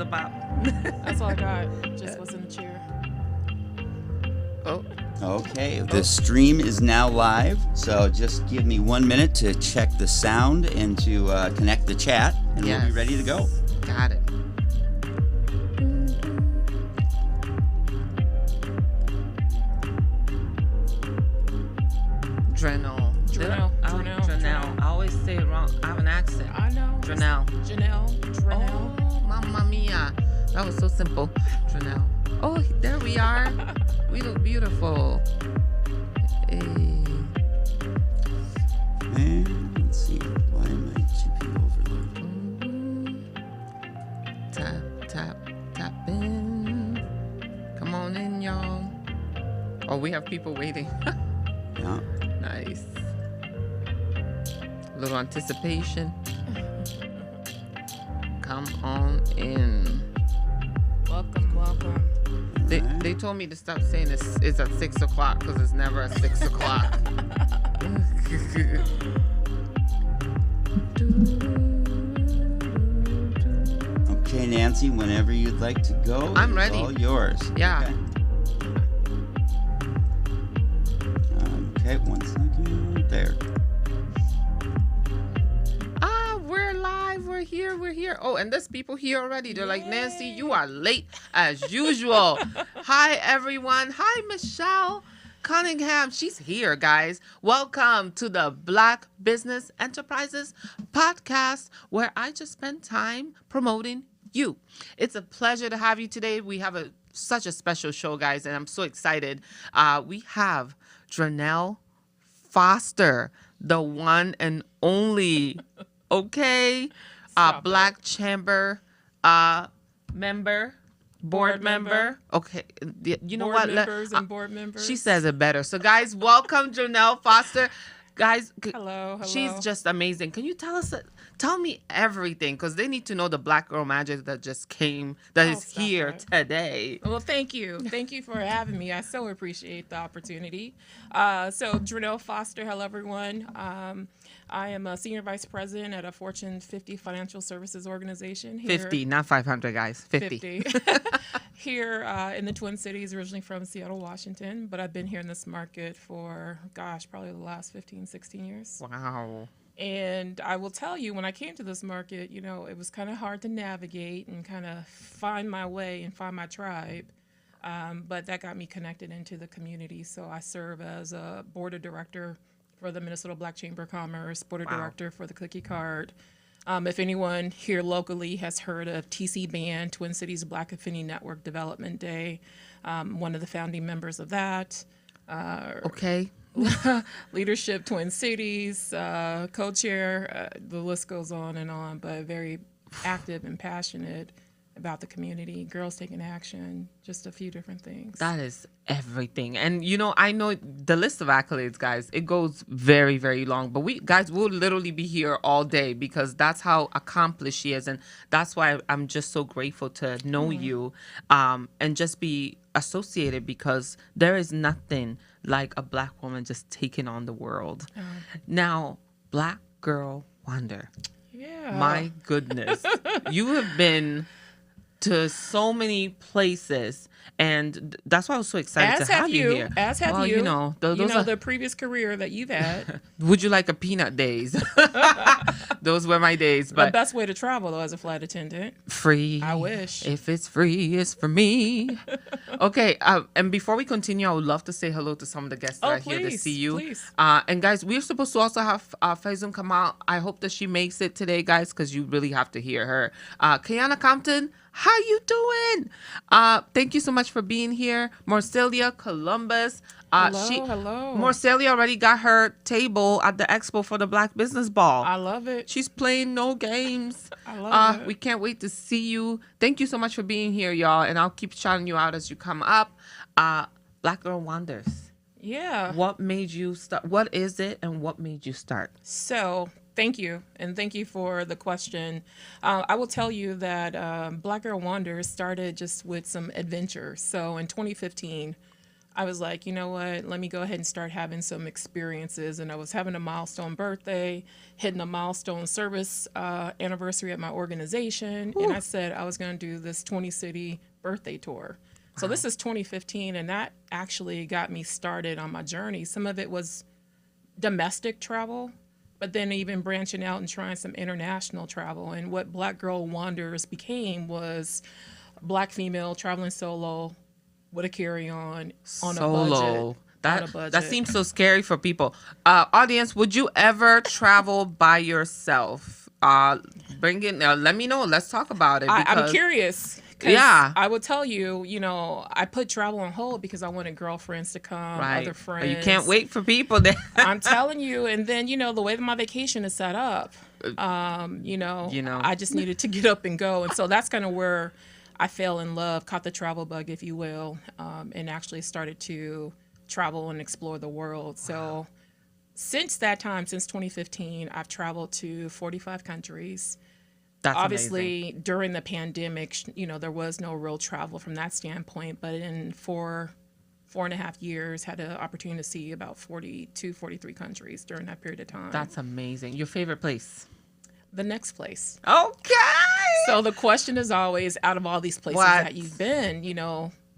the bop. That's all I got. Just was in the chair. Oh. Okay, the stream is now live, so just give me 1 minute to check the sound and to connect the chat, and we'll be ready to go. Got it. Drenal. Drenal. Drenal. I always say it wrong. I have an accent. I know. Drenal. Janelle. Oh, mamma mia. That was so simple. Drenal. Oh, there we are. We look beautiful. Hey. And let's see, why am I GPU overloaded? Tap in. Come on in, y'all. Oh, we have people waiting. Yeah. Nice. A little anticipation. Come on in. Welcome. They told me to stop saying it's at 6 o'clock because it's never at 6 o'clock. Okay, Nancy, whenever you'd like to go, I'm it's ready. all yours. Yeah. Okay, 1 second. There. We're live. We're here. Oh, and there's people here already. They're like, Nancy, you are late as usual. Hi, everyone. Hi, Michelle Cunningham. She's here, guys. Welcome to the Black Business Enterprises podcast, where I just spend time promoting you. It's a pleasure to have you today. We have such a special show, guys, and I'm so excited. We have Janelle Foster, the one and only, okay, Black Chamber member, board member. Okay, you know what? Board members. She says it better. So, guys, welcome Janelle Foster. Guys, Hello. She's just amazing. Can you tell me everything? Because they need to know the Black Girl Magic that just came, that is here today. Well, thank you. Thank you for having me. I so appreciate the opportunity. So, Janelle Foster, hello, everyone. I am a senior vice president at a Fortune 50 financial services organization. Here, 50, not 500, guys. 50. Here in the Twin Cities, originally from Seattle, Washington, but I've been here in this market for, probably the last 15, 16 years. Wow. And I will tell you, when I came to this market, it was kind of hard to navigate and kind of find my way and find my tribe. But that got me connected into the community. So I serve as a board of director for the Minnesota Black Chamber of Commerce, board of director for the Cookie Card. If anyone here locally has heard of TC Band, Twin Cities Black Affinity Network Development Day, one of the founding members of that. Okay. Leadership Twin Cities, co-chair, the list goes on, but very active and passionate about the community, girls taking action, just a few different things. That is everything. And, I know the list of accolades, guys, it goes very, very long. But we'll literally be here all day because that's how accomplished she is. And that's why I'm just so grateful to know you and just be associated, because there is nothing like a Black woman just taking on the world. Now, Black Girl Wonder. Yeah. My goodness. You have been to so many places, and that's why I was so excited to have you here. As have you. Those are the previous career that you've had. Would you like a peanut days? Those were my days. But the best way to travel, though, as a flight attendant. Free. I wish. If it's free, it's for me. Okay, and before we continue, I would love to say hello to some of the guests that are here to see you. Please. And guys, we're supposed to also have Faizun Kamal. I hope that she makes it today, guys, because you really have to hear her. Kiana Compton, how you doing? Thank you so much for being here. Marcelia Columbus. Hello. Marcelia already got her table at the expo for the Black Business Ball. I love it. She's playing no games. I love it. We can't wait to see you. Thank you so much for being here, y'all. And I'll keep shouting you out as you come up. Black Girl Wonders. Yeah. What made you start? What is it and what made you start? So, thank you. And thank you for the question. I will tell you that Black Girl Wonders started just with some adventure. So in 2015, I was like, you know what? Let me go ahead and start having some experiences. And I was having a milestone birthday, hitting a milestone service anniversary at my organization. Ooh. And I said I was going to do this 20-city birthday tour. So this is 2015, and that actually got me started on my journey. Some of it was domestic travel, but then even branching out and trying some international travel. And what Black Girl Wanders became was Black female traveling solo with a carry-on on a budget. That seems so scary for people. Audience, would you ever travel by yourself? Bring it now. Let me know. Let's talk about it. I'm curious. Yeah. I will tell you, I put travel on hold because I wanted girlfriends to come, other friends. You can't wait for people. I'm telling you. And then, the way that my vacation is set up, I just needed to get up and go. And so that's kind of where I fell in love, caught the travel bug, if you will, and actually started to travel and explore the world. So since that time, since 2015, I've traveled to 45 countries. That's obviously amazing. During the pandemic, there was no real travel from that standpoint, but in 4.5 years, had the opportunity to see about 42, 43 countries during that period of time. That's amazing. Your favorite place? The next place. Okay. So the question is always, out of all these places that you've been,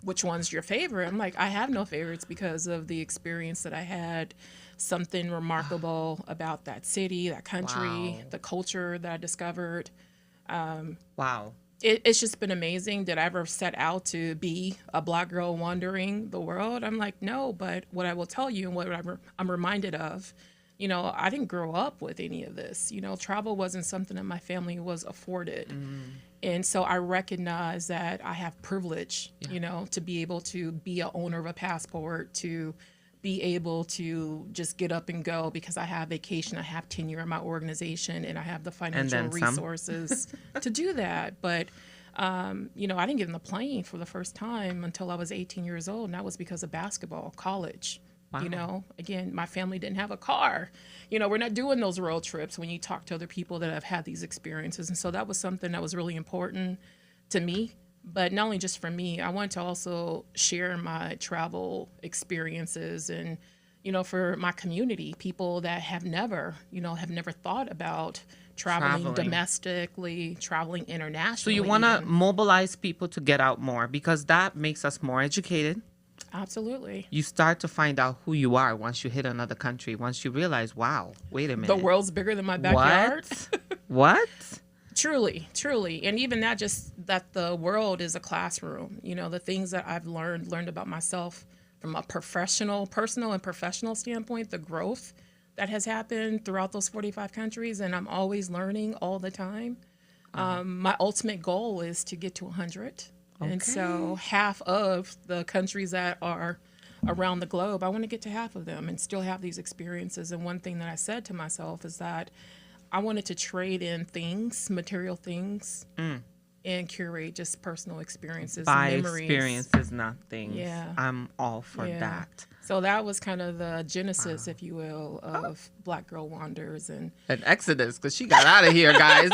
which one's your favorite? I'm like, I have no favorites because of the experience that I had. Something remarkable about that city, that country, the culture that I discovered. Wow. It's just been amazing. Did I ever set out to be a Black girl wandering the world? I'm like, no, but what I will tell you and what I'm reminded of, I didn't grow up with any of this. Travel wasn't something that my family was afforded. And so I recognize that I have privilege, to be able to be an owner of a passport, to be able to just get up and go because I have vacation, I have tenure in my organization, and I have the financial resources to do that. But, I didn't get on the plane for the first time until I was 18 years old, and that was because of basketball, college. Wow. Again, my family didn't have a car. We're not doing those road trips when you talk to other people that have had these experiences. And so that was something that was really important to me. But not only just for me, I want to also share my travel experiences and, for my community, people that have never thought about traveling domestically, traveling internationally. So you want to mobilize people to get out more because that makes us more educated. Absolutely. You start to find out who you are once you hit another country, once you realize, wow, wait a minute. The world's bigger than my backyard. What? Truly, truly. And even that, just that the world is a classroom. The things that I've learned about myself from a personal and professional standpoint, the growth that has happened throughout those 45 countries. And I'm always learning all the time. My ultimate goal is to get to 100. And so half of the countries that are around the globe, I want to get to half of them and still have these experiences. And one thing that I said to myself is that I wanted to trade in things, material things, and curate just personal experiences, memories. Experiences, not things. Yeah. I'm all for that. So that was kind of the genesis, if you will, of Black Girl Wanders and Exodus, because she got out of here, guys.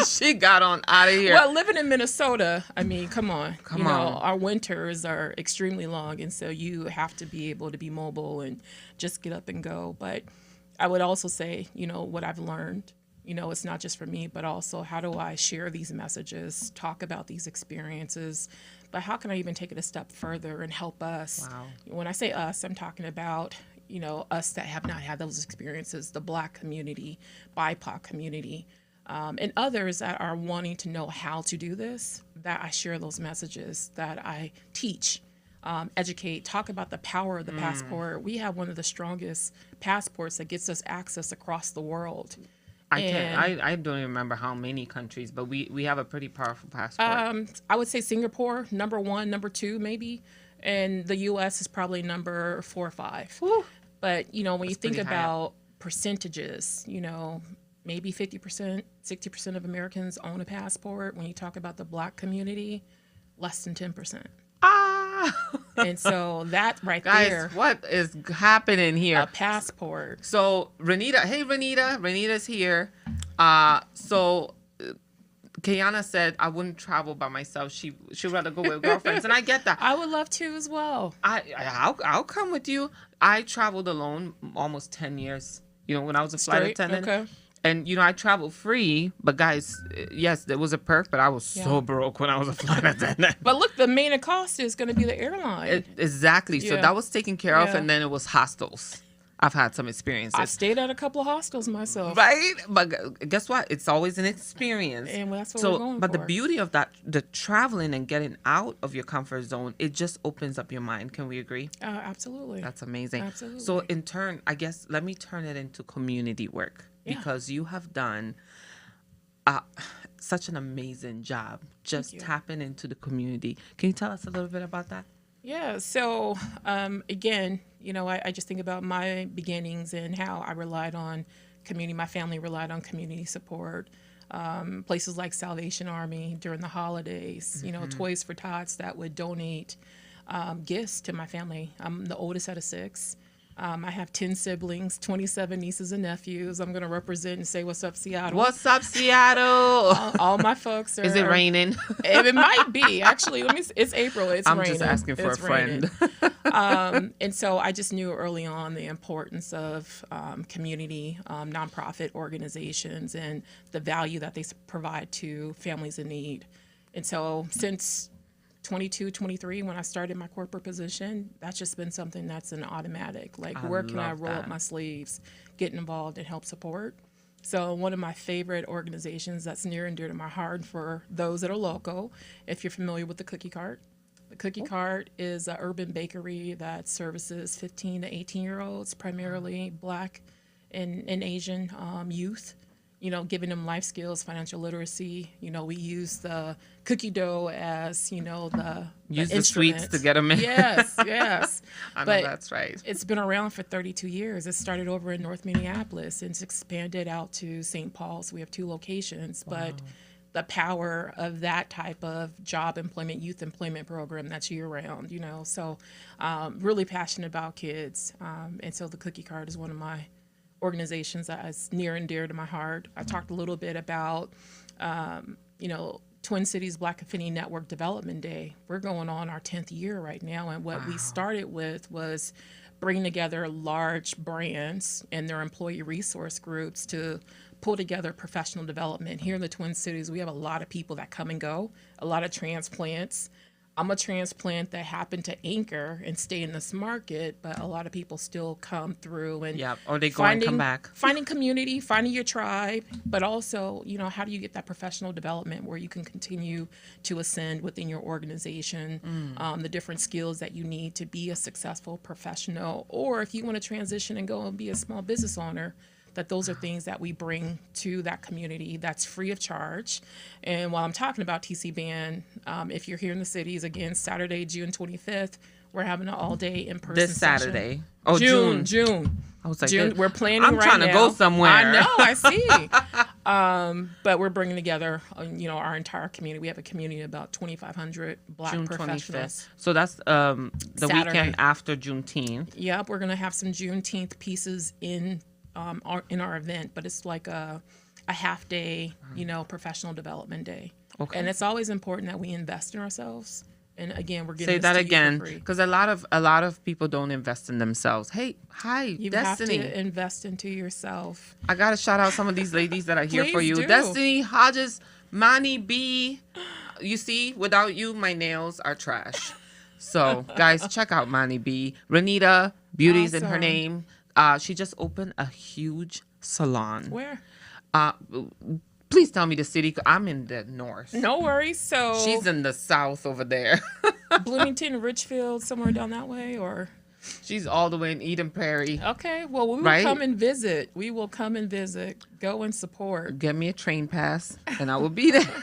She got on out of here. Well, living in Minnesota, I mean, come on. Our winters are extremely long, and so you have to be able to be mobile and just get up and go. But I would also say, what I've learned, it's not just for me, but also how do I share these messages, talk about these experiences, but how can I even take it a step further and help us? Wow. When I say us, I'm talking about, us that have not had those experiences, the Black community, BIPOC community, and others that are wanting to know how to do this, that I share those messages, that I teach, educate, talk about the power of the passport. We have one of the strongest passports that gets us access across the world. I don't even remember how many countries, but we have a pretty powerful passport. I would say Singapore, number 1, number 2, maybe. And the U.S. is probably number 4 or 5. Whew. But, when you think about percentages, maybe 50%, 60% of Americans own a passport. When you talk about the Black community, less than 10%. And so that right there. Guys, what is happening here? A passport. So Renita, hey Renita's here. So Kiana said I wouldn't travel by myself. She'd rather go with girlfriends, and I get that. I would love to as well. I'll come with you. I traveled alone almost 10 years. You know, when I was a flight attendant. Okay. And, you know, I traveled free, but guys, yes, there was a perk, but I was so broke when I was a flight attendant. But look, the main cost is going to be the airline. Exactly. So that was taken care of, and then it was hostels. I've had some experiences. I stayed at a couple of hostels myself. Right? But guess what? It's always an experience. And that's what we're going but for. the beauty of that, the traveling and getting out of your comfort zone, it just opens up your mind. Can we agree? Absolutely. That's amazing. Absolutely. So in turn, I guess, let me turn it into community work. Because you have done such an amazing job just tapping into the community. Can you tell us a little bit about that? Yeah. So, again, you know, I just think about my beginnings and how I relied on community. My family relied on community support. Places like Salvation Army during the holidays, you know, Toys for Tots that would donate gifts to my family. I'm the oldest out of 6. I have 10 siblings, 27 nieces and nephews. I'm going to represent and say, what's up, Seattle? What's up, Seattle? All my folks are... Is it raining? It might be. Actually, it's April. It's raining. I'm just asking for a friend. And so I just knew early on the importance of community, nonprofit organizations, and the value that they provide to families in need. And so since 22, 23, when I started my corporate position, that's just been something that's an automatic. Like, where can I roll up my sleeves, get involved, and help support? So one of my favorite organizations that's near and dear to my heart for those that are local, if you're familiar with the Cookie Cart. The Cookie Cart is an urban bakery that services 15 to 18-year-olds, primarily Black and Asian youth. You know, giving them life skills, financial literacy. You know, we use the cookie dough as, you know, the sweets to get them in. Yes. I know that's right. It's been around for 32 years. It started over in North Minneapolis and it's expanded out to St. Paul. So we have 2 locations. Wow. But the power of that type of job employment, youth employment program that's year-round, you know. So really passionate about kids. And so the Cookie Cart is one of my organizations that is near and dear to my heart. I talked a little bit about, you know, Twin Cities Black Affinity Network Development Day. We're going on our 10th year right now, and what we started with was bringing together large brands and their employee resource groups to pull together professional development. Here in the Twin Cities, we have a lot of people that come and go, a lot of transplants. I'm a transplant that happened to anchor and stay in this market, but a lot of people still come through and or they go and come back. Finding community, finding your tribe, but also, you know, how do you get that professional development where you can continue to ascend within your organization, the different skills that you need to be a successful professional, or if you want to transition and go and be a small business owner, that those are things that we bring to that community that's free of charge. And while I'm talking about TC Band, if you're here in the cities, again, Saturday, June 25th, we're having an all-day in-person This session. Saturday. Oh, June. I was like, June. We're planning I'm right trying now. to go somewhere. I know, I see. But we're bringing together, you know, our entire community. We have a community of about 2,500 Black June professionals. 25th. So that's the Saturday. weekend after Juneteenth. Yep, we're going to have some Juneteenth pieces in our event, but it's like a half day, you know, professional development day. Okay. And it's always important that we invest in ourselves. And again, we're getting say that again, because a lot of people don't invest in themselves. Hey, hi, you Destiny. have to invest into yourself. I gotta shout out some of these ladies that are here for you. do. Destiny, Hodges, Mani B. You see, without you, my nails are trash. So guys, check out Mani B. Renita, Beauty's in her Awesome. name. She just opened a huge salon. Where? Please tell me the city. I'm in the north. No worries. So She's in the south over there. Bloomington, Richfield, somewhere down that way, or? She's all the way in Eden Prairie. Okay. Well, we will Right? come and visit. We will come and visit. Go and support. Get me a train pass and I will be there.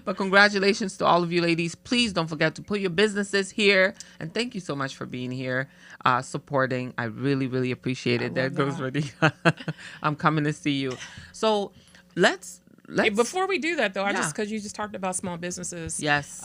But congratulations to all of you ladies. Please don't forget to put your businesses here. And thank you so much for being here, supporting. I really, really appreciate it. There goes Renita. I'm coming to see you. So let's Hey, before we do that, though, Yeah. because you just talked about small businesses. Yes.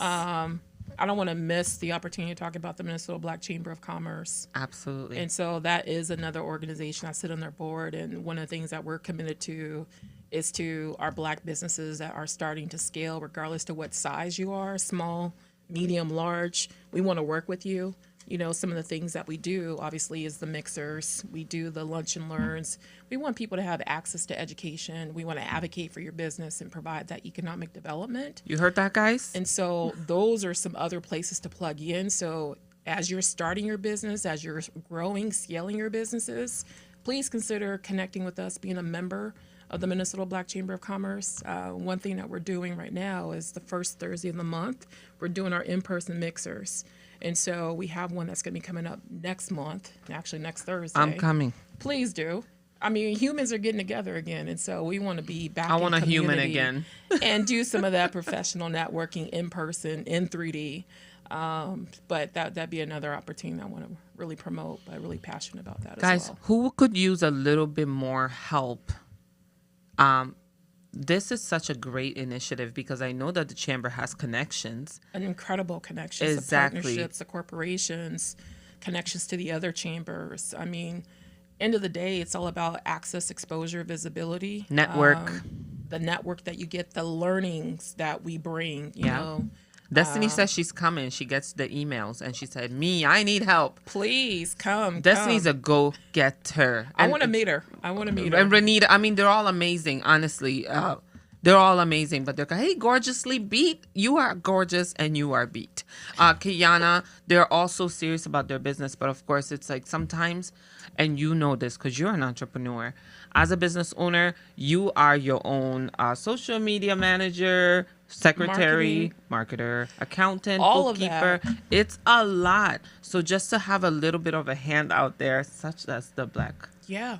I don't want to miss the opportunity to talk about the Minnesota Black Chamber of Commerce. Absolutely. And so that is another organization. I sit on their board, and one of the things that we're committed to is to our Black businesses that are starting to scale, regardless to what size you are, small, medium, large. We want to work with you. You know, some of the things that we do, obviously, is the mixers. We do the lunch and learns. We want people to have access to education. We want to advocate for your business and provide that economic development. You heard that, guys? And so those are some other places to plug in. So as you're starting your business, as you're growing, scaling your businesses, please consider connecting with us, being a member of the Minnesota Black Chamber of Commerce. One thing that we're doing right now is the first Thursday of the month, we're doing our in-person mixers. And so we have one that's going to be coming up next month, actually next Thursday. I'm coming. Please do. I mean, humans are getting together again, and so we want to be back I in want a human community again. and do some of that professional networking in person, in 3D. But that'd be another opportunity I want to really promote, but I'm really passionate about that Guys, as well. who could use a little bit more help? This is such a great initiative because I know that the chamber has connections. An incredible connections, Exactly. the partnerships, the corporations, connections to the other chambers. I mean, end of the day, it's all about access, exposure, visibility. Network. The network that you get, the learnings that we bring, you Yeah. know. Destiny says she's coming. She gets the emails and she said, I need help. Please come. Destiny's a go-getter. I want to meet her. I want to meet her. And Renita, I mean, they're all amazing, honestly. They're all amazing, but they're like, hey, gorgeously beat. You are gorgeous and you are beat. Kiana, they're also serious about their business, but of course, it's like sometimes, and you know this because you're an entrepreneur. As a business owner, you are your own social media manager, secretary, marketer, accountant, All of bookkeeper. that. It's a lot. So just to have a little bit of a hand out there, such as the Black, Yeah.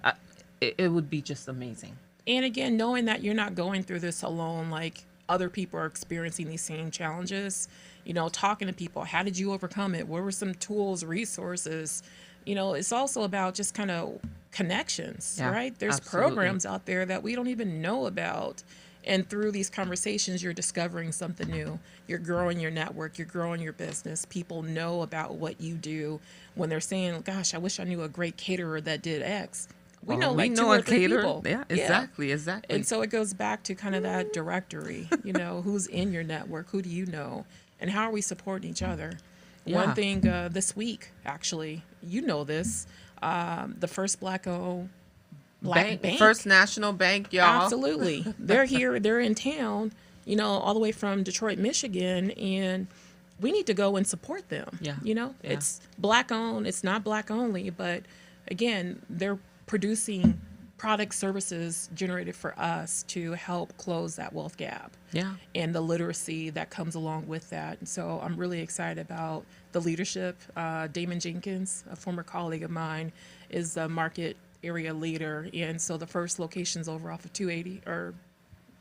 it would be just amazing. And again, knowing that you're not going through this alone, like other people are experiencing these same challenges, you know, talking to people, how did you overcome it? What were some tools, resources? You know, it's also about just kind of connections, Yeah, right? There's absolutely. programs out there that we don't even know about. And through these conversations, you're discovering something new. You're growing your network. You're growing your business. People know about what you do. When they're saying, gosh, I wish I knew a great caterer that did X. We know like two or three people. Yeah, exactly. And so it goes back to kind of that directory, you know, who's in your network, who do you know, and how are we supporting each other? Yeah. One thing this week, actually, you know this, the first Black-owned Black bank. First National Bank, y'all. Absolutely. They're here, they're in town, you know, all the way from Detroit, Michigan, and we need to go and support them. Yeah. You know, Yeah. it's Black-owned, it's not Black only, but again, they're producing product services generated for us to help close that wealth gap. Yeah. And the literacy that comes along with that. And so I'm really excited about the leadership. Damon Jenkins, a former colleague of mine, is the market area leader. And so the first location's over off of 280 or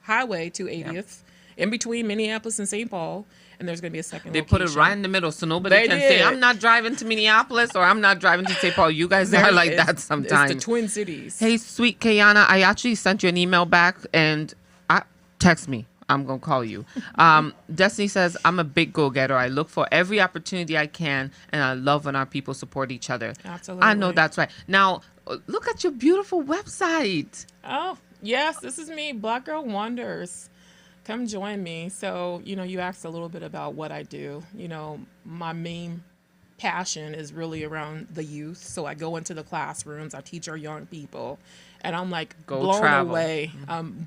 Highway 280th, in between Minneapolis and St. Paul. And there's going to be a second They location. put it right in the middle, so nobody They can say, did. I'm not driving to Minneapolis or I'm not driving to St. Paul. You guys There are like is- that sometimes. It's the Twin Cities. Hey, sweet Kayana, I actually sent you an email back and text me. I'm going to call you. Destiny says, I'm a big go-getter. I look for every opportunity I can, and I love when our people support each other. Absolutely. I know that's right. Now, look at your beautiful website. Oh, yes, this is me, Black Girl Wonders. Come join me. So, you know, you asked a little bit about what I do. You know, my main passion is really around the youth. So I go into the classrooms, I teach our young people, and I'm like blown away.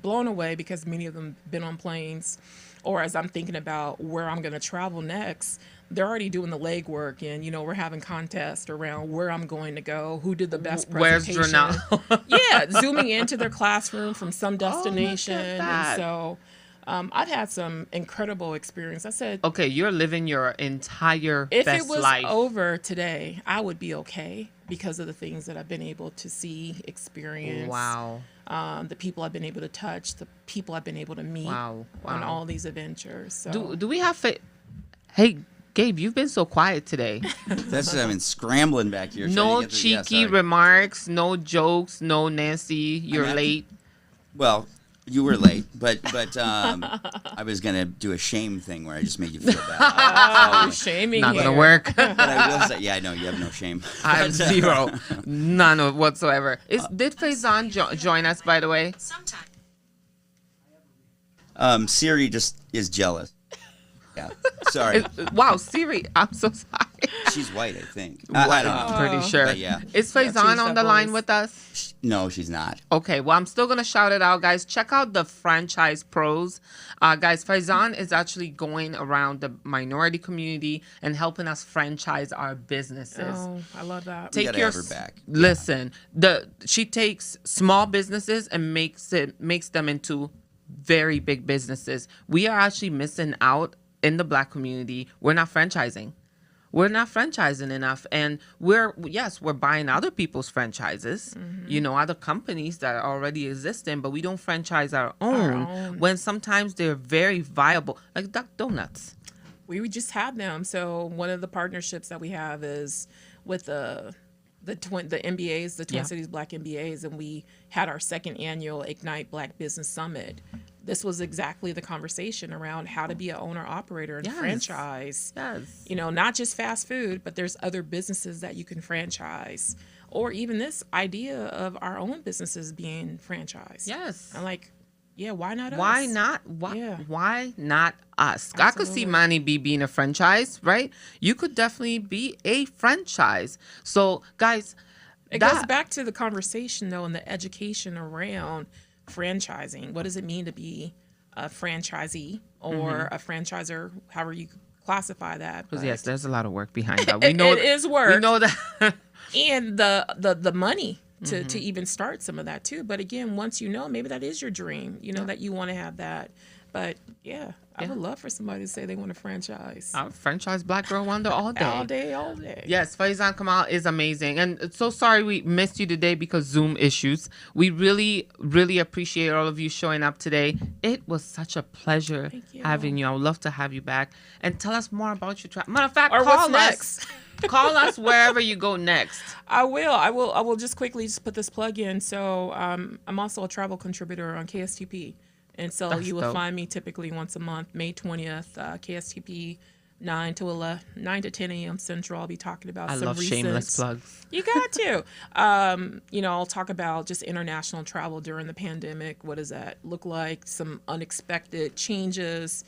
Blown away because many of them been on planes, or as I'm thinking about where I'm going to travel next, they're already doing the legwork, and you know we're having contests around where I'm going to go, who did the best Where's presentation. Janelle? Yeah, zooming into their classroom from some destination, that. and so I've had some incredible experience. I said, Okay, you're living your entire if best it was life. over today, I would be okay because of the things that I've been able to see, experience. Wow. The people I've been able to touch, the people I've been able to meet Wow. on Wow. all these adventures. So Do we have Hey, Gabe, you've been so quiet today. That's I've been scrambling back here. No trying to get the- yeah, cheeky sorry. remarks, no jokes, no Nancy, you're happy- late. Well, you were late, but I was gonna do a shame thing where I just made you feel bad. shaming Not here. gonna work. But I will say, yeah, I know you have no shame. I have zero. None whatsoever. Did Faizan join us, by the way? Sometime. Siri just is jealous. Yeah, sorry. Wow, Siri, I'm so sorry. She's white, I think. Well, I don't know. I'm pretty sure. But yeah. Is change Faizan on that the line voice. with us? No, she's not. Okay, well, I'm still going to shout it out, guys. Check out the Franchise Pros. Guys, Faizan is actually going around the minority community and helping us franchise our businesses. Oh, I love that. We gotta have her back. Listen, she takes small businesses and makes them into very big businesses. We are actually missing out in the Black community. We're not franchising. We're not franchising enough, and we're buying other people's franchises, other companies that are already existing, but we don't franchise our own. When sometimes they're very viable, like Duck Donuts. We just had them. So one of the partnerships that we have is with the MBAs, the Twin Cities Black MBAs, and we had our second annual Ignite Black Business Summit. This was exactly the conversation around how to be an owner operator and franchise. Yes. Not just fast food, but there's other businesses that you can franchise, or even this idea of our own businesses being franchised. Yes. I'm like, yeah, why not us? Why not? Why not us? Absolutely. I could see Manny B being a franchise, right? You could definitely be a franchise. So, guys, it goes back to the conversation, though, and the education around franchising. What does it mean to be a franchisee or a franchisor, however you classify that? Because yes, there's a lot of work behind that. We know it is work. We know that. And the money to even start some of that too. But again, once maybe that is your dream, that you want to have that. But I would love for somebody to say they want to franchise. I'll franchise Black Girl Wonder all day. All day. Yes, Faizan Kamal is amazing. And so sorry we missed you today because Zoom issues. We really, really appreciate all of you showing up today. It was such a pleasure having you. I would love to have you back. And tell us more about your travel. Matter of fact, Or call what's us. next. Call us wherever you go next. I will just quickly put this plug in. So I'm also a travel contributor on KSTP. And so That's you will dope. find me typically once a month, May 20th, KSTP, 9 to 10 a.m. Central. I'll be talking about I some love recent... shameless plugs. You got to. I'll talk about just international travel during the pandemic. What does that look like? Some unexpected changes.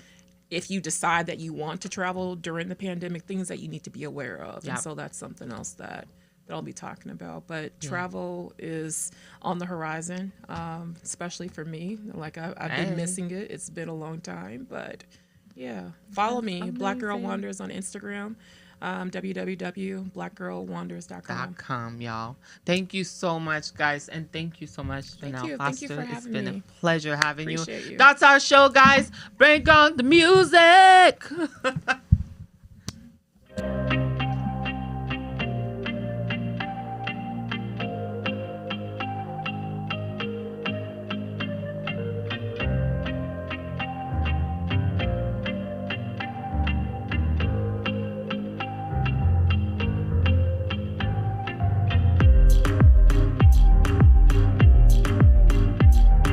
If you decide that you want to travel during the pandemic, things that you need to be aware of. Yeah. And so that's something else that I'll be talking about. But travel is on the horizon, especially for me. Like I've been missing it. It's been a long time, but follow me. Amazing. Black Girl Wanders on Instagram, www.blackgirlwanders.com. y'all. Thank you so much, guys, and thank you so much, Janelle Foster. Thank you for It's having been me. a pleasure having Appreciate you. That's our show, guys. Bring on the music.